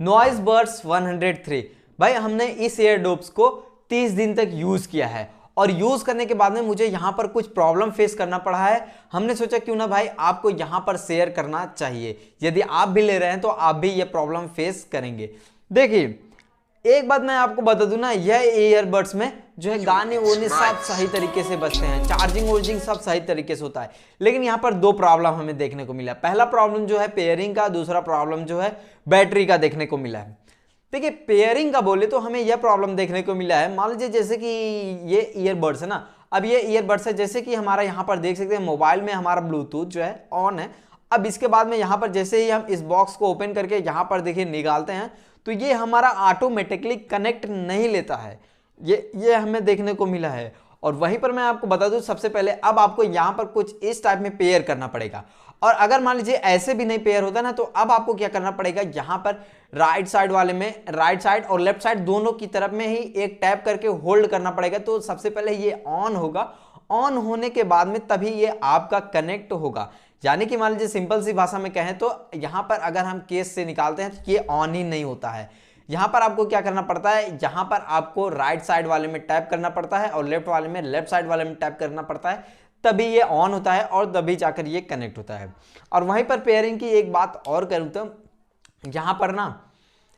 Noise birds 103। भाई हमने इस ईयरडोप्स को 30 दिन तक यूज किया है और यूज करने के बाद में मुझे यहां पर कुछ प्रॉब्लम फेस करना पड़ा है। हमने सोचा क्यों ना भाई आपको यहां पर शेयर करना चाहिए, यदि आप भी ले रहे हैं तो आप भी ये प्रॉब्लम फेस करेंगे। देखिए एक बात मैं आपको बता दूं ना, यह ईयरबड्स में जो है गाने वाने सब सही तरीके से बजते हैं, चार्जिंग वार्जिंग सब सही तरीके से होता है। लेकिन यहाँ पर दो प्रॉब्लम हमें देखने को मिला। पहला प्रॉब्लम जो है पेयरिंग का, दूसरा प्रॉब्लम जो है बैटरी का देखने को मिला है। देखिए पेयरिंग का बोले तो हमें यह प्रॉब्लम देखने को मिला है, मान लीजिए जैसे कि ये ईयरबड्स है ना, अब ये ईयरबड्स है जैसे कि हमारा यहाँ पर देख सकते हैं मोबाइल में हमारा ब्लूटूथ जो है ऑन है। अब इसके बाद में यहाँ पर जैसे ही हम इस बॉक्स को ओपन करके यहाँ पर देखिए निकालते हैं तो ये हमारा ऑटोमेटिकली कनेक्ट नहीं लेता है, ये हमें देखने को मिला है। और वहीं पर मैं आपको बता दूं सबसे पहले अब आपको यहां पर कुछ इस टाइप में पेयर करना पड़ेगा। और अगर मान लीजिए ऐसे भी नहीं पेयर होता ना तो अब आपको क्या करना पड़ेगा, यहां पर राइट साइड वाले में, राइट साइड और लेफ्ट साइड दोनों की तरफ में ही एक टैप करके होल्ड करना पड़ेगा। तो सबसे पहले ये ऑन होगा, ऑन होने के बाद में तभी ये आपका कनेक्ट होगा। यानी कि मान लीजिए सिंपल सी भाषा में कहें तो यहां पर अगर हम केस से निकालते हैं तो ये ऑन ही नहीं होता है। यहां पर आपको क्या करना पड़ता है, यहां पर आपको राइट साइड वाले में टैप करना पड़ता है और लेफ्ट वाले में, लेफ्ट साइड वाले में टैप करना पड़ता है, तभी ये ऑन होता है और तभी जाकर ये कनेक्ट होता है। और वहीं पर पेयरिंग की एक बात और करूं तो यहां पर ना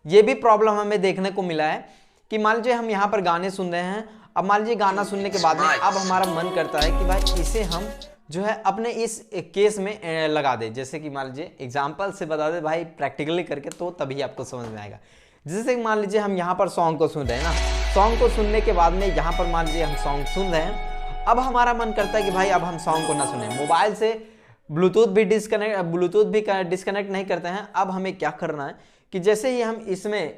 ये भी प्रॉब्लम हमें देखने को मिला है कि मान लीजिए हम यहाँ पर गाने सुन रहे हैं। अब मान लीजिए गाना सुनने के बाद में अब हमारा मन करता है कि भाई इसे हम जो है अपने इस केस में लगा दे। जैसे कि मान लीजिए एग्जाम्पल से बता दे भाई प्रैक्टिकली करके, तो तभी आपको समझ में आएगा। जैसे कि मान लीजिए हम यहाँ पर सॉन्ग को सुन रहे हैं ना, सॉन्ग को सुनने के बाद में यहाँ पर मान लीजिए हम सॉन्ग सुन रहे हैं, अब हमारा मन करता है कि भाई अब हम सॉन्ग को ना सुने, मोबाइल से ब्लूटूथ भी डिस्कनेक्ट नहीं करते हैं। अब हमें क्या करना है कि जैसे ही हम इसमें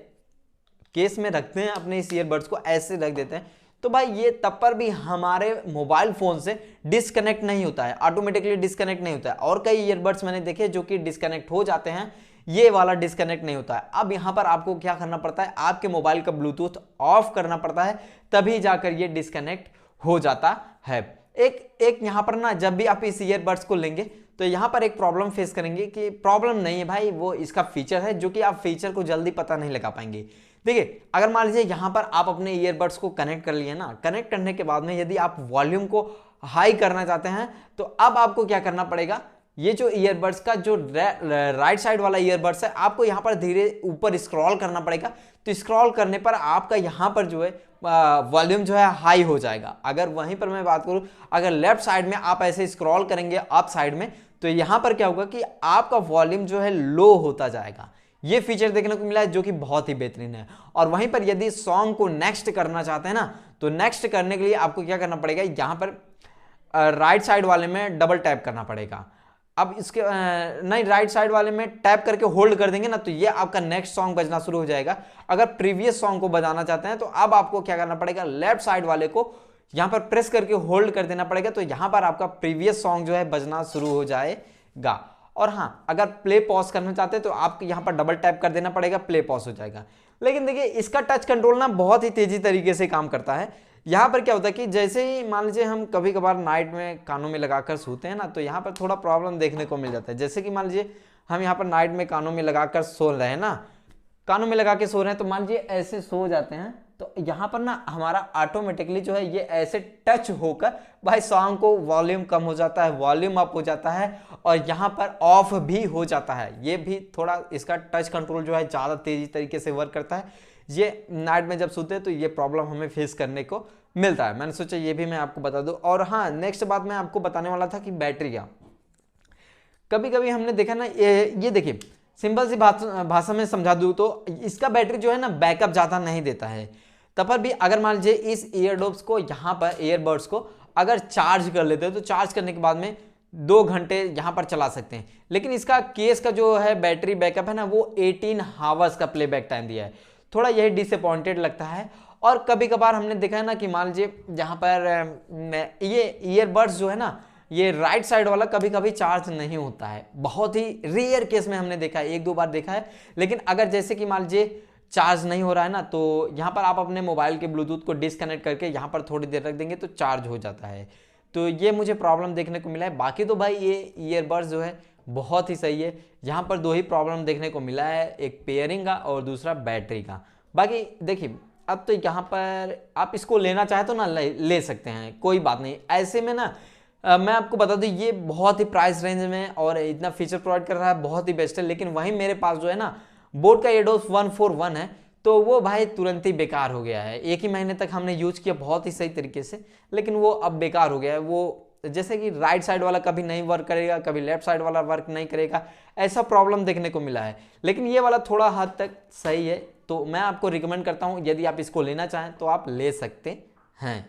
केस में रखते हैं अपने इस ईयरबड्स को ऐसे रख देते हैं तो भाई ये तब पर भी हमारे मोबाइल फोन से डिस्कनेक्ट नहीं होता है, ऑटोमेटिकली डिस्कनेक्ट नहीं होता है। और कई ईयरबड्स मैंने देखे जो कि डिस्कनेक्ट हो जाते हैं, ये वाला डिस्कनेक्ट नहीं होता है। अब यहां पर आपको क्या करना पड़ता है, आपके मोबाइल का ब्लूटूथ ऑफ करना पड़ता है, तभी जाकर ये डिस्कनेक्ट हो जाता है। एक यहां पर ना जब भी आप इस ईयरबड्स को लेंगे तो यहां पर एक प्रॉब्लम फेस करेंगे, कि प्रॉब्लम नहीं है भाई, वो इसका फीचर है जो कि आप फीचर को जल्दी पता नहीं लगा पाएंगे। देखिए अगर मान लीजिए यहां पर आप अपने ईयरबड्स को कनेक्ट कर लिए ना, कनेक्ट करने के बाद में यदि आप वॉल्यूम को हाई करना चाहते हैं तो अब आपको क्या करना पड़ेगा, ये जो ईयरबड्स का जो राइट साइड वाला ईयरबड्स है आपको यहां पर धीरे ऊपर स्क्रॉल करना पड़ेगा। तो स्क्रॉल करने पर आपका यहां पर जो है वॉल्यूम जो है हाई हो जाएगा। अगर वहीं पर मैं बात करूं, अगर लेफ्ट साइड में आप ऐसे स्क्रॉल करेंगे अप साइड में तो यहां पर क्या होगा कि आपका वॉल्यूम जो है लो होता जाएगा। ये फीचर देखने को मिला है जो कि बहुत ही बेहतरीन है। और वहीं पर यदि सॉन्ग को नेक्स्ट करना चाहते हैं ना तो नेक्स्ट करने के लिए आपको क्या करना पड़ेगा, यहां पर राइट साइड वाले में डबल टैप करना पड़ेगा। अब इसके नहीं, राइट साइड वाले में टैप करके होल्ड कर देंगे ना तो ये आपका नेक्स्ट सॉन्ग बजना शुरू हो जाएगा। अगर प्रीवियस सॉन्ग को बजाना चाहते हैं तो अब आपको क्या करना पड़ेगा, लेफ्ट साइड वाले को यहां पर प्रेस करके होल्ड कर देना पड़ेगा, तो यहां पर आपका प्रीवियस सॉन्ग जो है बजना शुरू हो जाएगा। और हाँ, अगर प्ले पॉज करना चाहते हैं तो आपको यहां पर डबल टैप कर देना पड़ेगा, प्ले पॉज हो जाएगा। लेकिन देखिए इसका टच कंट्रोल ना बहुत ही तेजी तरीके से काम करता है। यहां पर क्या होता है कि जैसे ही मान लीजिए हम कभी कभार नाइट में कानों में लगाकर सोते हैं ना तो यहां पर थोड़ा प्रॉब्लम देखने को मिल जाता है। जैसे कि मान लीजिए हम यहां पर नाइट में कानों में लगाकर सो रहे हैं ना, कानों में लगा के सो रहे हैं तो मान लीजिए ऐसे सो जाते हैं तो यहां पर ना हमारा ऑटोमेटिकली जो है ये ऐसे टच होकर भाई सॉन्ग को वॉल्यूम कम हो जाता है, वॉल्यूम अप हो जाता है और यहां पर ऑफ भी हो जाता है। ये भी थोड़ा इसका टच कंट्रोल जो है ज़्यादा तेजी तरीके से वर्क करता है। ये नाइट में जब सोते हैं तो ये प्रॉब्लम हमें फेस करने को मिलता है। मैंने सोचा ये भी मैं आपको बता दूं। और हाँ, नेक्स्ट बात मैं आपको बताने वाला था कि बैटरी का कभी कभी हमने देखा ना, ये देखिए सिंपल सी भाषा में समझा दूं तो इसका बैटरी जो है ना बैकअप ज़्यादा नहीं देता है। तब पर भी अगर मान लीजिए इस ईयरडोप्स को यहाँ पर ईयरबड्स को अगर चार्ज कर लेते हैं तो चार्ज करने के बाद में 2 घंटे यहाँ पर चला सकते हैं। लेकिन इसका केस का जो है बैटरी बैकअप है ना वो 18 हावर्स का प्लेबैक टाइम दिया है। थोड़ा यही डिसअपॉइंटेड लगता है। और कभी कभार हमने देखा है ना कि मान लीजिए यहाँ पर ये ईयरबड्स जो है ना ये राइट साइड वाला कभी कभी चार्ज नहीं होता है, बहुत ही रेयर केस में हमने देखा है, 1-2 बार देखा है। लेकिन अगर जैसे कि मान लीजिए चार्ज नहीं हो रहा है ना तो यहाँ पर आप अपने मोबाइल के ब्लूटूथ को डिस्कनेक्ट करके यहाँ पर थोड़ी देर रख देंगे तो चार्ज हो जाता है। तो ये मुझे प्रॉब्लम देखने को मिला है। बाकी तो भाई ये ईयरबड्स जो है बहुत ही सही है। यहाँ पर दो ही प्रॉब्लम देखने को मिला है, एक पेयरिंग का और दूसरा बैटरी का। बाकी देखिए अब तो यहाँ पर आप इसको लेना चाहे तो ना ले सकते हैं, कोई बात नहीं। ऐसे में ना मैं आपको बता दूं ये बहुत ही प्राइस रेंज में और इतना फीचर प्रोवाइड कर रहा है, बहुत ही बेस्ट है। लेकिन वहीं मेरे पास जो है ना बोट का एडोस 141 है, तो वो भाई तुरंत ही बेकार हो गया है। एक ही महीने तक हमने यूज किया बहुत ही सही तरीके से, लेकिन वो अब बेकार हो गया है। वो जैसे कि राइट साइड वाला कभी नहीं वर्क करेगा, कभी लेफ्ट साइड वाला वर्क नहीं करेगा, ऐसा प्रॉब्लम देखने को मिला है। लेकिन ये वाला थोड़ा हद तक सही है, तो मैं आपको रिकमेंड करता हूँ यदि आप इसको लेना चाहें तो आप ले सकते हैं।